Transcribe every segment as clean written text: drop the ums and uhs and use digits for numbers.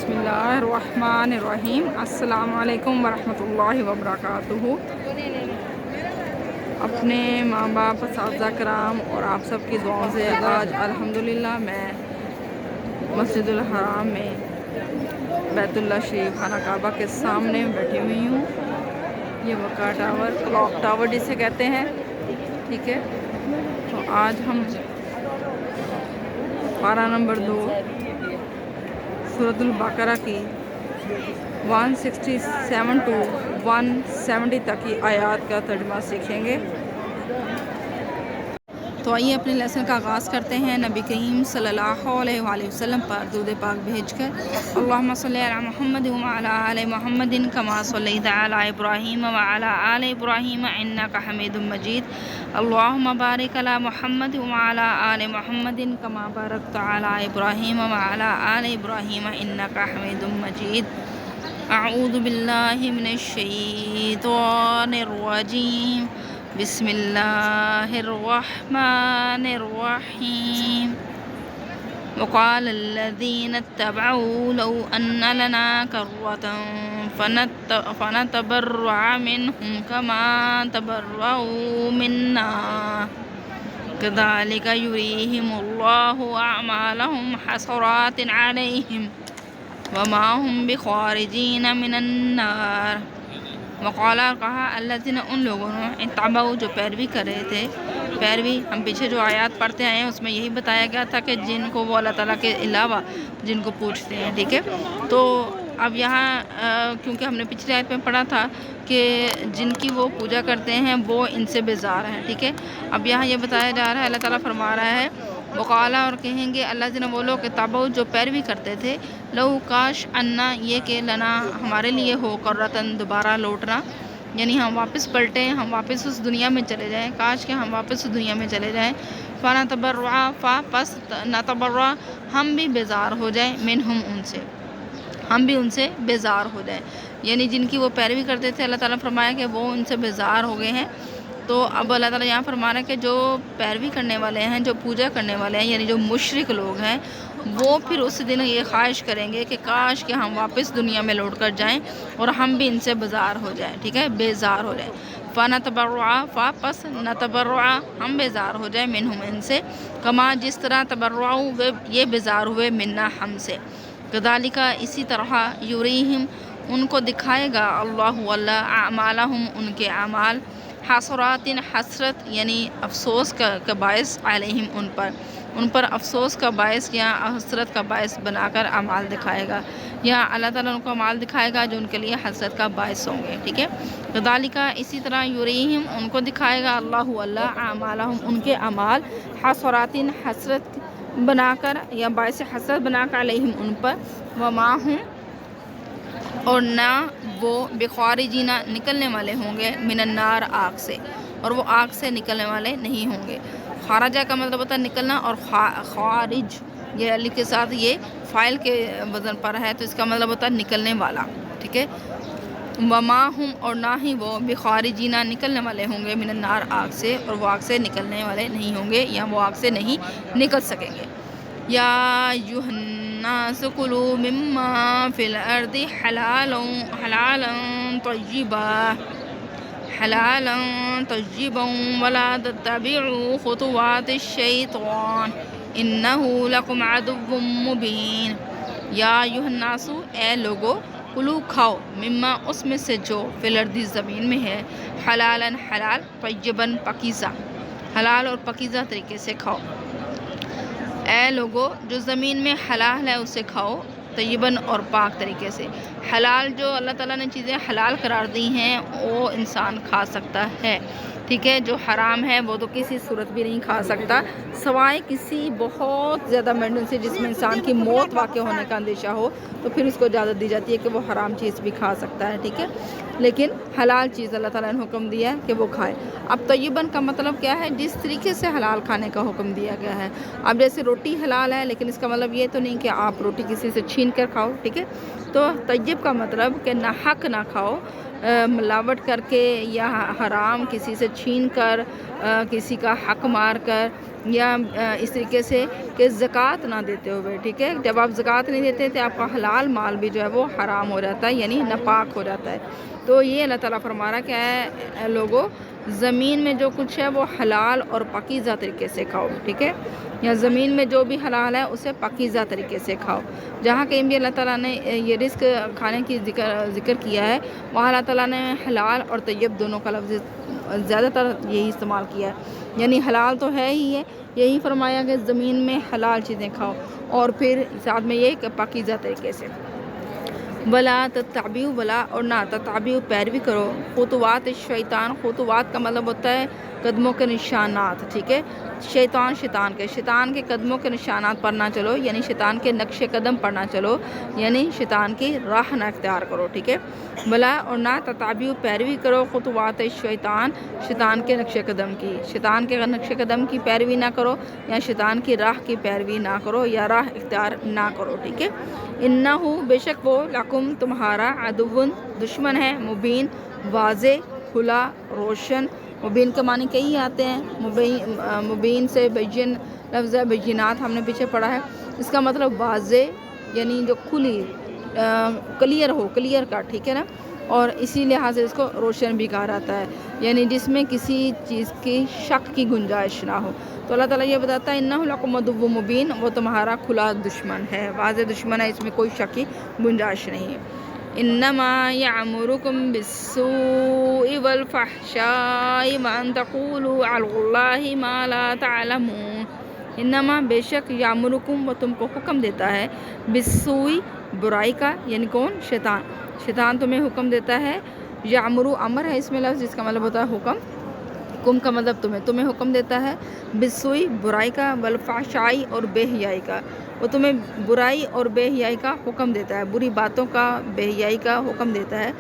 بسم اللہ الرحمن الرحیم۔ السلام علیکم ورحمۃ اللہ وبرکاتہ۔ اپنے ماں باپ، اساتذہ کرام اور آپ سب کی دعاؤں سے آج الحمدللہ میں مسجد الحرام میں بیت اللہ شریف خانہ کعبہ کے سامنے بیٹھی ہوئی ہوں۔ یہ وقار ٹاور، کلاک ٹاور جسے کہتے ہیں، ٹھیک ہے۔ تو آج ہم پارہ نمبر 2 سورۃ البقرہ کی 167 to 170 تک کی آیات کا ترجمہ سیکھیں گے۔ تو آئیے اپنے لیسن کا آغاز کرتے ہیں نبی کریم صلی اللہ علیہ وآلہ وسلم پر درود پاک بھیج کر۔ اللہم صلی علی محمد وعلی آل محمد کما صلیت علی ابراہیم وعلی آل ابراہیم انک حمید مجید۔ اللہم بارک علی محمد وعلی آل محمد کما بارکت علی ابراہیم وعلی آل ابراہیم انک حمید مجید۔ اعوذ باللہ من الشیطان الرجیم، بسم اللہ الرحمن الرحیم۔ وقال الذین اتبعوا لو ان لنا کرة فنتبرع منهم كما تبرعوا منا كذلك يريهم الله أعمالهم حسرات عليهم وما هم بخارجین من النار۔ وقالا، کہا، الذین، ان لوگوں نے، اتبعوا، جو پیروی کر رہے تھے۔ پیروی ہم پیچھے جو آیات پڑھتے آئے ہیں اس میں یہی بتایا گیا تھا کہ جن کو وہ اللہ تعالیٰ کے علاوہ جن کو پوچھتے ہیں، ٹھیک ہے۔ تو اب یہاں کیونکہ ہم نے پچھلی آیت میں پڑھا تھا کہ جن کی وہ پوجا کرتے ہیں وہ ان سے بیزار ہیں، ٹھیک ہے۔ اب یہاں یہ بتایا جا رہا ہے، اللہ تعالیٰ فرما رہا ہے، وقالا، اور کہیں گے، اللہ جن وہ لوگ اتبعوا، جو پیروی کرتے تھے، لو، کاش، انا، یہ کہ، لنا، ہمارے لیے ہو، کرتن، دوبارہ لوٹنا، یعنی ہم واپس پلٹیں، ہم واپس اس دنیا میں چلے جائیں، کاش کہ ہم واپس اس دنیا میں چلے جائیں۔ فنتبرع، پس نتبرع، ہم بھی بیزار ہو جائیں، منہم، ان سے، ہم بھی ان سے بیزار ہو جائیں، یعنی جن کی وہ پیروی کرتے تھے، اللہ تعالیٰ فرمایا کہ وہ ان سے بیزار ہو گئے ہیں۔ تو اب اللہ تعالیٰ یہاں فرما رہا ہے کہ جو پیروی کرنے والے ہیں، جو پوجا کرنے والے ہیں، یعنی جو مشرک لوگ ہیں، وہ پھر اس دن یہ خواہش کریں گے کہ کاش کہ ہم واپس دنیا میں لوٹ کر جائیں اور ہم بھی ان سے بیزار ہو جائیں، ٹھیک ہے، بیزار ہو جائیں۔ فنتبرع، پس نتبرع، ہم بیزار ہو جائیں، منہم، ان سے، کما، جس طرح، تبرعوا، یہ بیزار ہوئے، منا، ہم سے۔ کذالک، اسی طرح، یریہم، ان کو دکھائے گا، اللہ، اعمالہم، ان کے اعمال، حسرات، حسرت، یعنی افسوس کا باعث، علیہم، ان پر افسوس کا باعث یا حسرت کا باعث بنا کر اعمال دکھائے گا، یا اللہ تعالیٰ ان کو اعمال دکھائے گا جو ان کے لیے حسرت کا باعث ہوں گے، ٹھیک ہے۔ کذالک، اسی طرح، یریہم، ان کو دکھائے گا، اللہ، اعمالہم، ان کے اعمال، حسرات، حسرت بنا کر یا باعث حسرت بنا کر، علیہم، ان پر، وما ہم، اور نہ وہ، بخارجین، نکلنے والے ہوں گے، من النار، آگ سے، اور وہ آگ سے نکلنے والے نہیں ہوں گے۔ خارجہ کا مطلب ہوتا ہے نکلنا، اور خارج یہ علی کے ساتھ یہ فاعل کے وزن پر ہے، تو اس کا مطلب ہوتا ہے نکلنے والا، ٹھیک ہے۔ وما ہم، اور نہ ہی وہ، بخارجین، نکلنے والے ہوں گے، من النار، آگ سے، اور وہ آگ سے نکلنے والے نہیں ہوں گے، یا وہ آگ سے نہیں نکل سکیں گے۔ یا ایھا الناس کلوا مما فی الارض حلالا طیبا ولا تتبعوا خطوات الشیطان انہ لکم عدو مبین۔ یا ایھا الناس، اے لوگو، کلو، کھاؤ، مما، اس میں سے جو، فی الارض، زمین میں ہے، حلالا، حلال، طیبا، پاکیزہ، حلال اور پاکیزہ طریقے سے کھاؤ۔ اے لوگو، جو زمین میں حلال ہے اسے کھاؤ، طیباً، اور پاک طریقے سے۔ حلال، جو اللہ تعالیٰ نے چیزیں حلال قرار دی ہیں وہ انسان کھا سکتا ہے، ٹھیک ہے۔ جو حرام ہے وہ تو کسی صورت بھی نہیں کھا سکتا، سوائے کسی بہت زیادہ ایمرجنسی جس میں انسان کی موت واقع ہونے کا اندیشہ ہو، تو پھر اس کو اجازت دی جاتی ہے کہ وہ حرام چیز بھی کھا سکتا ہے، ٹھیک ہے۔ لیکن حلال چیز اللہ تعالیٰ نے حکم دیا ہے کہ وہ کھائے۔ اب طیباً کا مطلب کیا ہے؟ جس طریقے سے حلال کھانے کا حکم دیا گیا ہے۔ اب جیسے روٹی حلال ہے، لیکن اس کا مطلب یہ تو نہیں کہ آپ روٹی کسی سے چھین کر کھاؤ، ٹھیک ہے۔ تو طیب کا مطلب کہ نہ حق نہ کھاؤ، ملاوٹ کر کے یا حرام کسی سے چھین کر کسی کا حق مار کر یا اس طریقے سے کہ زکوٰۃ نہ دیتے ہوئے، ٹھیک ہے، جب آپ زکوٰۃ نہیں دیتے تو آپ کا حلال مال بھی جو ہے وہ حرام ہو جاتا ہے، یعنی ناپاک ہو جاتا ہے۔ تو یہ اللہ تعالیٰ فرما رہا کہ اے لوگوں، زمین میں جو کچھ ہے وہ حلال اور پاکیزہ طریقے سے کھاؤ، ٹھیک ہے، یا زمین میں جو بھی حلال ہے اسے پاکیزہ طریقے سے کھاؤ۔ جہاں کہیں بھی اللہ تعالیٰ نے یہ رزق کھانے کی ذکر کیا ہے، وہاں اللہ تعالیٰ نے حلال اور طیب دونوں کا لفظ زیادہ تر یہی استعمال کیا ہے، یعنی حلال تو ہے ہی ہے، یہی فرمایا کہ زمین میں حلال چیزیں کھاؤ، اور پھر ساتھ میں یہ کہ پاکیزہ طریقے سے۔ ولا تتبعوا، ولا اور نہ تتبعوا پیروی کرو، خطوات الشیطان، خطوات کا مطلب ہوتا ہے قدموں کے نشانات، ٹھیک ہے، شیطان کے قدموں کے نشانات پر نہ چلو، یعنی شیطان کے نقش قدم پر نہ چلو، یعنی شیطان کی راہ نہ اختیار کرو، ٹھیک ہے، ولا اور نہ تتبعوا پیروی کرو، خطوات الشیطان، شیطان کے نقش قدم کی، شیطان کے نقش قدم کی پیروی نہ کرو، یا شیطان کی راہ کی پیروی نہ کرو، یا راہ اختیار نہ کرو، ٹھیک ہے۔ انہو بے شک وہ لکم تمہارا عدو دشمن ہے، مبین واضح کھلا روشن، مبین کے معنی کئی آتے ہیں، مبین سے بین لفظ ہے، بینات ہم نے پیچھے پڑھا ہے، اس کا مطلب واضح یعنی جو کھلی کلیئر ہو، کلیئر کا، ٹھیک ہے نا، اور اسی لحاظ سے اس کو روشن بھی کہا جاتا ہے، یعنی جس میں کسی چیز کی شک کی گنجائش نہ ہو۔ تو اللہ تعالیٰ یہ بتاتا ہے انہ لکم عدو مبین، وہ تمہارا کھلا دشمن ہے، واضح دشمن ہے، اس میں کوئی شک کی گنجائش نہیں ہے۔ انما یعمرکم بالسوء والفحشاء وان تقولوا علی اللہ ما لا تعلمون، انما بے شک یعمرکم وہ تم کو حکم دیتا ہے، بالسوء برائی کا، یعنی کون؟ شیطان تمہیں حکم دیتا ہے، یعمرو امر ہے اس میں لفظ جس کا مطلب ہوتا ہے حکم، حکم کا مطلب تمہیں حکم دیتا ہے، بالسوء برائی کا، والفحشاء اور بے حیائی کا، وہ تمہیں برائی اور بے حیائی کا حکم دیتا ہے، بری باتوں کا، بے حیائی کا حکم دیتا ہے،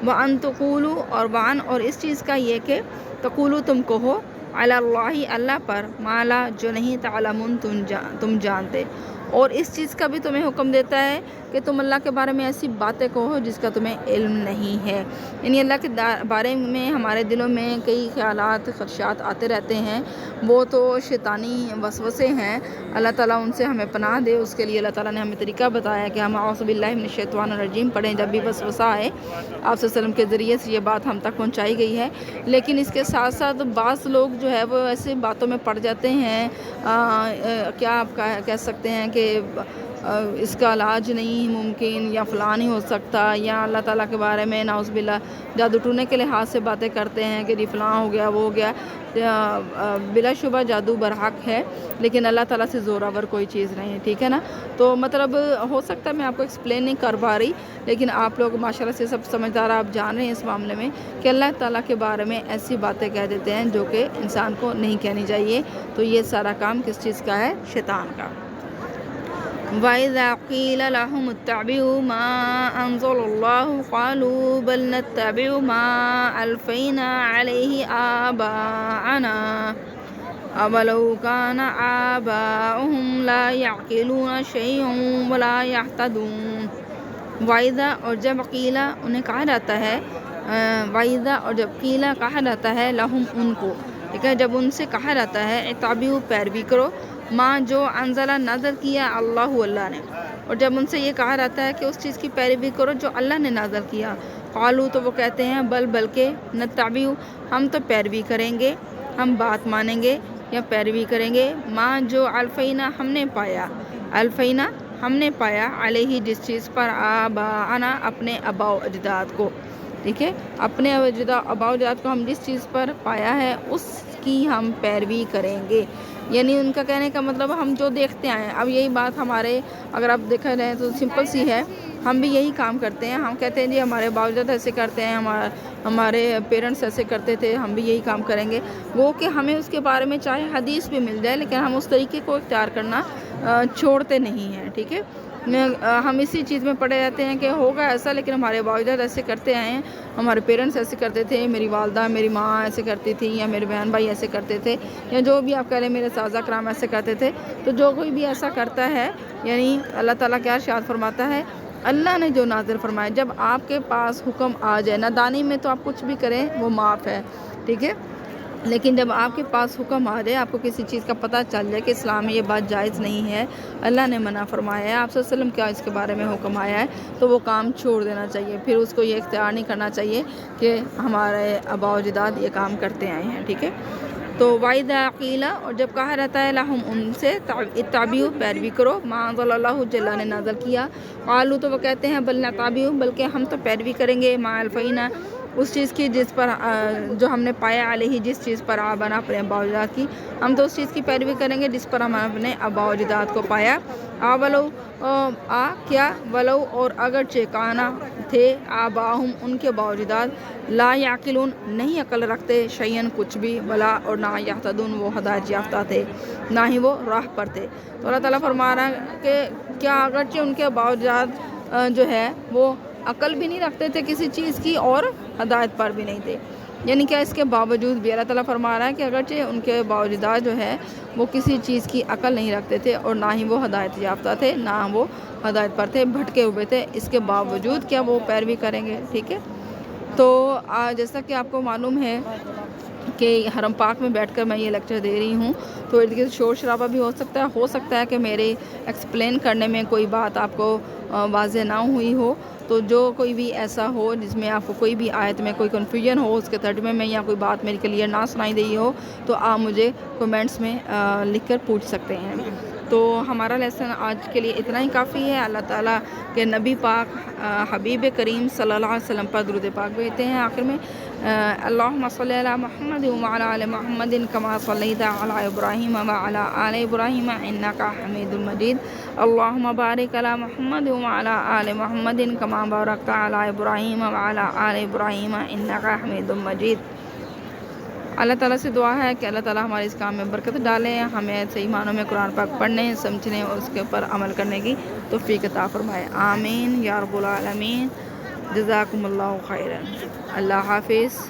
وَأَن تَقُولُوا اور اس چیز کا یہ کہ تقولو تم کہو، علی اللہ اللہ پر، ما لا جو نہیں، تعلمون تم جانتے، اور اس چیز کا بھی تمہیں حکم دیتا ہے کہ تم اللہ کے بارے میں ایسی باتیں کہو جس کا تمہیں علم نہیں ہے، یعنی اللہ کے بارے میں ہمارے دلوں میں کئی خیالات خدشات آتے رہتے ہیں، وہ تو شیطانی وسوسے ہیں، اللہ تعالیٰ ان سے ہمیں پناہ دے، اس کے لیے اللہ تعالیٰ نے ہمیں طریقہ بتایا کہ ہم اعوذ باللہ من الشیطان الرجیم پڑھیں جب بھی وسوسہ آئے، آپ صلی اللہ علیہ وسلم کے ذریعے سے یہ بات ہم تک پہنچائی گئی ہے، لیکن اس کے ساتھ ساتھ بعض لوگ جو ہے وہ ایسے باتوں میں پڑ جاتے ہیں، کیا آپ کہہ سکتے ہیں کہ اس کا علاج نہیں ممکن، یا فلاں نہیں ہو سکتا، یا اللہ تعالیٰ کے بارے میں نعوذ باللہ جادو ٹونے کے لحاظ سے باتیں کرتے ہیں کہ جی فلاں ہو گیا وہ ہو گیا، بلا شبہ جادو برحق ہے، لیکن اللہ تعالیٰ سے زوراور کوئی چیز نہیں ہے، ٹھیک ہے نا، تو مطلب ہو سکتا ہے میں آپ کو ایکسپلین نہیں کر پا رہی، لیکن آپ لوگ ماشاءاللہ سے سب سمجھدار، آپ جان رہے ہیں اس معاملے میں کہ اللہ تعالیٰ کے بارے میں ایسی باتیں کہہ دیتے ہیں جو کہ انسان کو نہیں کہنی چاہیے، تو یہ سارا کام کس چیز کا ہے؟ شیطان کا۔ وَإِذَا قِيلَ لَهُمُ اتَّبِعُوا مَا أَنزَلَ اللَّهُ قَالُوا بَلْ نَتَّبِعُ مَا أَلْفَيْنَا عَلَيْهِ آبَاءَنَا أَوَلَوْ كَانَ آبَاؤُهُمْ لَا يَعْقِلُونَ شَيْئًا وَلَا يَهْتَدُونَ۔ وَإِذَا اور جب قیلا انہیں کہا جاتا ہے، وَإِذَا اور جب قیلا کہا جاتا ہے، لَهُمْ ان کو، ٹھیک ہے، جب ان سے کہا جاتا ہے اتبعوا پیروی کرو، ماں جو انزلہ نازل کیا اللہ نے، اور جب ان سے یہ کہا جاتا ہے کہ اس چیز کی پیروی کرو جو اللہ نے نازل کیا، قالو تو وہ کہتے ہیں، بلکہ نتبعو ہم تو پیروی کریں گے، ہم بات مانیں گے یا پیروی کریں گے، ماں جو الفینا ہم نے پایا، الفینا ہم نے پایا، علیہ جس چیز پر، آباءنا اپنے آباء و اجداد کو، ٹھیک ہے، اپنے آباء و اجداد کو ہم جس چیز پر پایا ہے اس کی ہم پیروی کریں گے، یعنی ان کا کہنے کا مطلب ہم جو دیکھتے آئے ہیں، اب یہی بات ہمارے اگر آپ دیکھا جائے تو سمپل سی ہے، ہم بھی یہی کام کرتے ہیں، ہم کہتے ہیں جی ہمارے باوجود ایسے کرتے ہیں، ہمارے پیرنٹس ایسے کرتے تھے، ہم بھی یہی کام کریں گے، وہ کہ ہمیں اس کے بارے میں چاہے حدیث بھی مل جائے لیکن ہم اس طریقے کو اختیار کرنا چھوڑتے نہیں ہیں، ٹھیک ہے، ہم اسی چیز میں پڑے رہتے ہیں کہ ہوگا ایسا، لیکن ہمارے باوجود ایسے کرتے آئے ہیں، ہمارے پیرنٹس ایسے کرتے تھے، میری والدہ میری ماں ایسے کرتی تھی، یا میرے بہن بھائی ایسے کرتے تھے، یا جو بھی آپ کہہ لیں میرے اساتذہ کرام ایسے کرتے تھے، تو جو کوئی بھی ایسا کرتا ہے، یعنی اللہ تعالیٰ کیا ارشاد فرماتا ہے، اللہ نے جو نازل فرمایا، جب آپ کے پاس حکم آ جائے، نادانی میں تو آپ کچھ بھی کریں وہ معاف ہے، ٹھیک ہے، لیکن جب آپ کے پاس حکم آ جائے، آپ کو کسی چیز کا پتہ چل جائے کہ اسلام میں یہ بات جائز نہیں ہے، اللہ نے منع فرمایا ہے، آپ صلی اللہ علیہ وسلم کیا اس کے بارے میں حکم آیا ہے، تو وہ کام چھوڑ دینا چاہیے، پھر اس کو یہ اختیار نہیں کرنا چاہیے کہ ہمارے آباء و اجداد یہ کام کرتے آئے ہیں، ٹھیک ہے۔ تو وَإِذَا قِيلَ، اور جب کہا رہتا ہے لَهُم ان سے، اتَّبِعُوا پیروی کرو، مَا أَنزَلَ اللَّهُ جو اللہ نے نازل کیا، قالوا تو وہ کہتے ہیں بل نتبع، بلکہ ہم تو پیروی کریں گے، مَا أَلْفَيْنَا اس چیز کی جس پر جو ہم نے پایا علیہ، جس چیز پر آبانا اپنے آباء و اجداد کی، ہم تو اس چیز کی پیروی کریں گے جس پر ہم اپنے آباء و اجداد کو پایا، ولو کیا ولو اور اگرچہ کانا تھے آباہم ان کے آباء و اجداد لا یعقلون نہیں عقل رکھتے، شیئن کچھ بھی، ولا اور نہ یہتدون وہ ہدایت یافتہ تھے، نہ ہی وہ راہ پر تھے۔ تو اللہ تعالیٰ فرما رہا ہے کہ کیا اگرچہ ان کے آباء و اجداد جو ہے وہ عقل بھی نہیں رکھتے تھے کسی چیز کی اور ہدایت پر بھی نہیں تھے، یعنی کہ اس کے باوجود بھی اللہ تعالیٰ فرما رہا ہے کہ اگرچہ ان کے آباء و اجداد جو ہے وہ کسی چیز کی عقل نہیں رکھتے تھے اور نہ ہی وہ ہدایت یافتہ تھے، نہ وہ ہدایت پر تھے، بھٹکے ہوئے تھے، اس کے باوجود کیا وہ پیروی کریں گے، ٹھیک ہے۔ تو جیسا کہ آپ کو معلوم ہے کہ حرم پاک میں بیٹھ کر میں یہ لیکچر دے رہی ہوں، تو ارد گرد شور شرابہ بھی ہو سکتا ہے کہ میرے ایکسپلین کرنے میں کوئی بات آپ کو واضح نہ ہوئی ہو، تو جو کوئی بھی ایسا ہو جس میں آپ کو کوئی بھی آیت میں کوئی کنفیوژن ہو، اس کے ترجمے میں یا کوئی بات میری کلیئر نہ سنائی دی ہو، تو آپ مجھے کومنٹس میں لکھ کر پوچھ سکتے ہیں۔ تو ہمارا لیسن آج کے لیے اتنا ہی کافی ہے۔ اللہ تعالیٰ کے نبی پاک حبیب کریم صلی اللہ علیہ وسلم پر درود پاک بھیجتے ہیں آخر میں، اللہم صلی علی محمد وعلی آل محمد کما صلیت علی ابراہیم وعلی آل ابراہیم انک حمید مجید، اللہم بارک علی محمد وعلی آل محمد کما بارکت علی ابراہیم وعلی آل ابراہیم انک حمید مجید۔ اللہ تعالیٰ سے دعا ہے کہ اللہ تعالیٰ ہمارے اس کام میں برکت ڈالیں، ہمیں صحیح معنوں میں قرآن پاک پڑھنے، سمجھنے اور اس کے اوپر عمل کرنے کی توفیق عطا فرمائے، آمین یا رب العالمین۔ جزاکم اللہ خیرا، اللہ حافظ۔